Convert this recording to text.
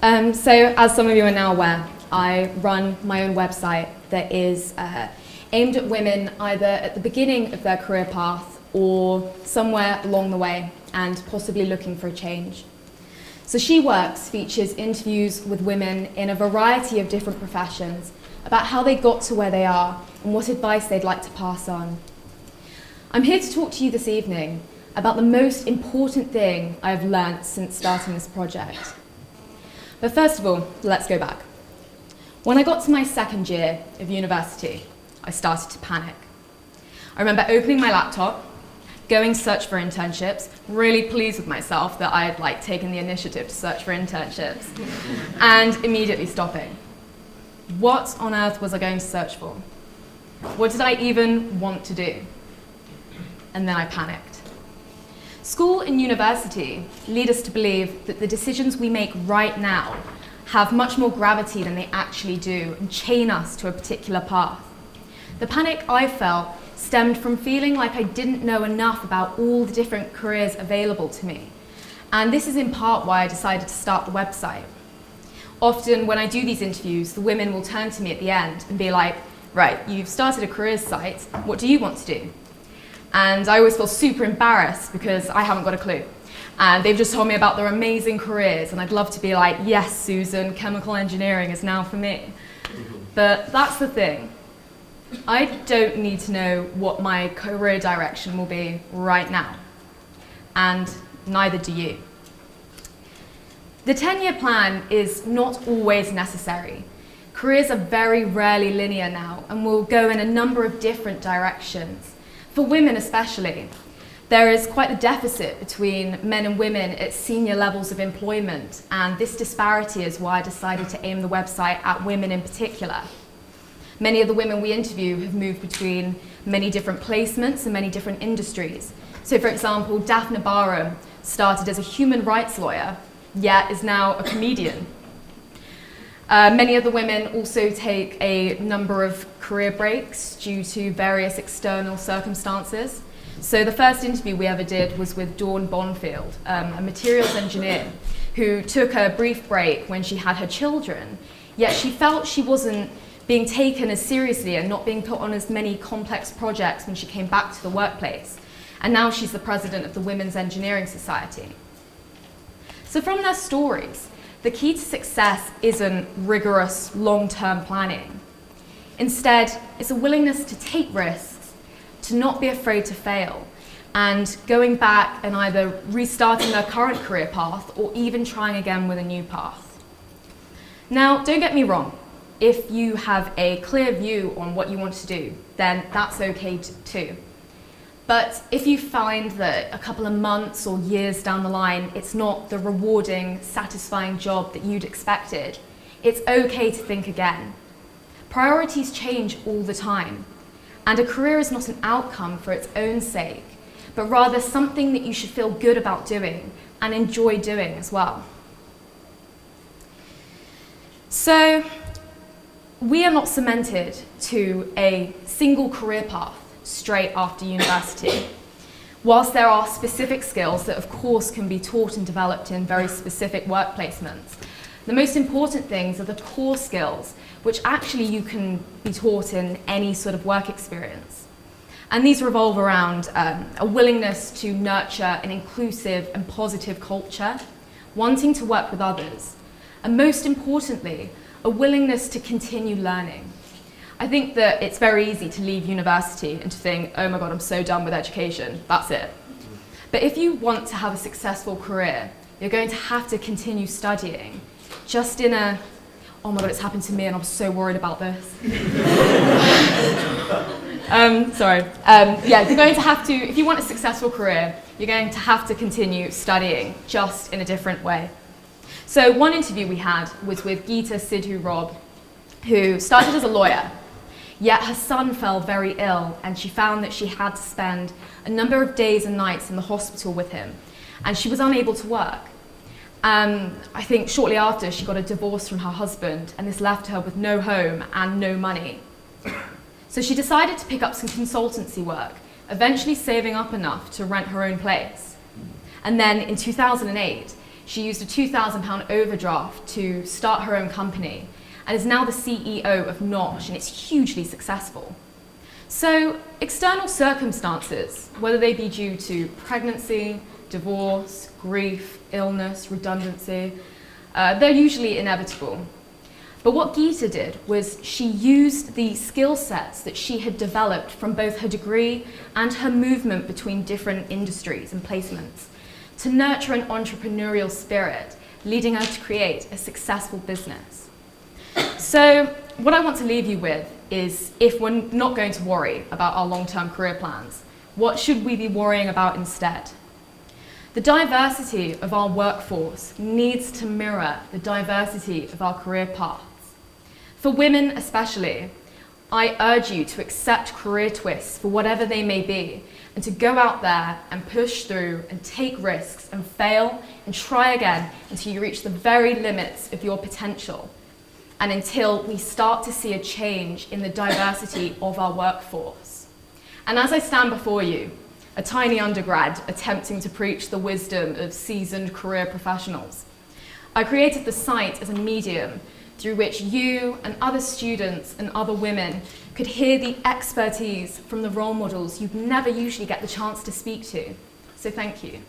So as some of you are now aware, I run my own website that is aimed at women either at the beginning of their career path or somewhere along the way and possibly looking for a change. So She Works features interviews with women in a variety of different professions about how they got to where they are and what advice they'd like to pass on. I'm here to talk to you this evening about the most important thing I've learnt since starting this project. But first of all, let's go back. When I got to my second year of university, I started to panic. I remember opening my laptop, going to search for internships, really pleased with myself that I had taken the initiative to search for internships, and immediately stopping. What on earth was I going to search for? What did I even want to do? And then I panicked. School and university lead us to believe that the decisions we make right now have much more gravity than they actually do and chain us to a particular path. The panic I felt stemmed from feeling like I didn't know enough about all the different careers available to me. And this is in part why I decided to start the website. Often when I do these interviews, the women will turn to me at the end and be like, right, you've started a careers site, what do you want to do? And I always feel super embarrassed because I haven't got a clue. And they've just told me about their amazing careers, and I'd love to be like, yes, Susan, chemical engineering is now for me. But that's the thing. I don't need to know what my career direction will be right now. And neither do you. The 10-year plan is not always necessary. Careers are very rarely linear now and will go in a number of different directions. For women especially, there is quite a deficit between men and women at senior levels of employment, and this disparity is why I decided to aim the website at women in particular. Many of the women we interview have moved between many different placements and many different industries. So for example, Daphne Barham started as a human rights lawyer, yet is now a comedian. Many of the women also take a number of career breaks due to various external circumstances. So the first interview we ever did was with Dawn Bonfield, a materials engineer who took a brief break when she had her children, yet she felt she wasn't being taken as seriously and not being put on as many complex projects when she came back to the workplace. And now she's the president of the Women's Engineering Society. So from their stories, the key to success isn't rigorous long-term planning. Instead, it's a willingness to take risks, to not be afraid to fail, and going back and either restarting their current career path or even trying again with a new path. Now, don't get me wrong. If you have a clear view on what you want to do, then that's okay too. But if you find that a couple of months or years down the line, it's not the rewarding, satisfying job that you'd expected, it's okay to think again. Priorities change all the time, and a career is not an outcome for its own sake, but rather something that you should feel good about doing and enjoy doing as well. So, we are not cemented to a single career path straight after university. Whilst there are specific skills that of course can be taught and developed in very specific work placements, the most important things are the core skills which actually you can be taught in any sort of work experience. And these revolve around a willingness to nurture an inclusive and positive culture, wanting to work with others, and most importantly, a willingness to continue learning. I think that it's very easy to leave university and to think, oh my God, I'm so done with education, that's it. But if you want to have a successful career, you're going to have to continue studying, just in a, oh my God, it's happened to me and I'm so worried about this. You're going to have to, if you want a successful career, you're going to have to continue studying, just in a different way. So one interview we had was with Geeta Sidhu Rob, who started as a lawyer, yet her son fell very ill and she found that she had to spend a number of days and nights in the hospital with him, and she was unable to work. I think shortly after she got a divorce from her husband, and this left her with no home and no money. So she decided to pick up some consultancy work, eventually saving up enough to rent her own place. And then in 2008, She used a £2,000 overdraft to start her own company and is now the CEO of Nosh, and it's hugely successful. So external circumstances, whether they be due to pregnancy, divorce, grief, illness, redundancy, they're usually inevitable. But what Geeta did was she used the skill sets that she had developed from both her degree and her movement between different industries and placements to nurture an entrepreneurial spirit, leading her to create a successful business. So what I want to leave you with is, if we're not going to worry about our long-term career plans, what should we be worrying about instead? The diversity of our workforce needs to mirror the diversity of our career paths. For women especially, I urge you to accept career twists for whatever they may be, and to go out there and push through and take risks and fail and try again until you reach the very limits of your potential, and until we start to see a change in the diversity of our workforce. And as I stand before you, a tiny undergrad attempting to preach the wisdom of seasoned career professionals, I created the site as a medium through which you and other students and other women could hear the expertise from the role models you'd never usually get the chance to speak to. So thank you.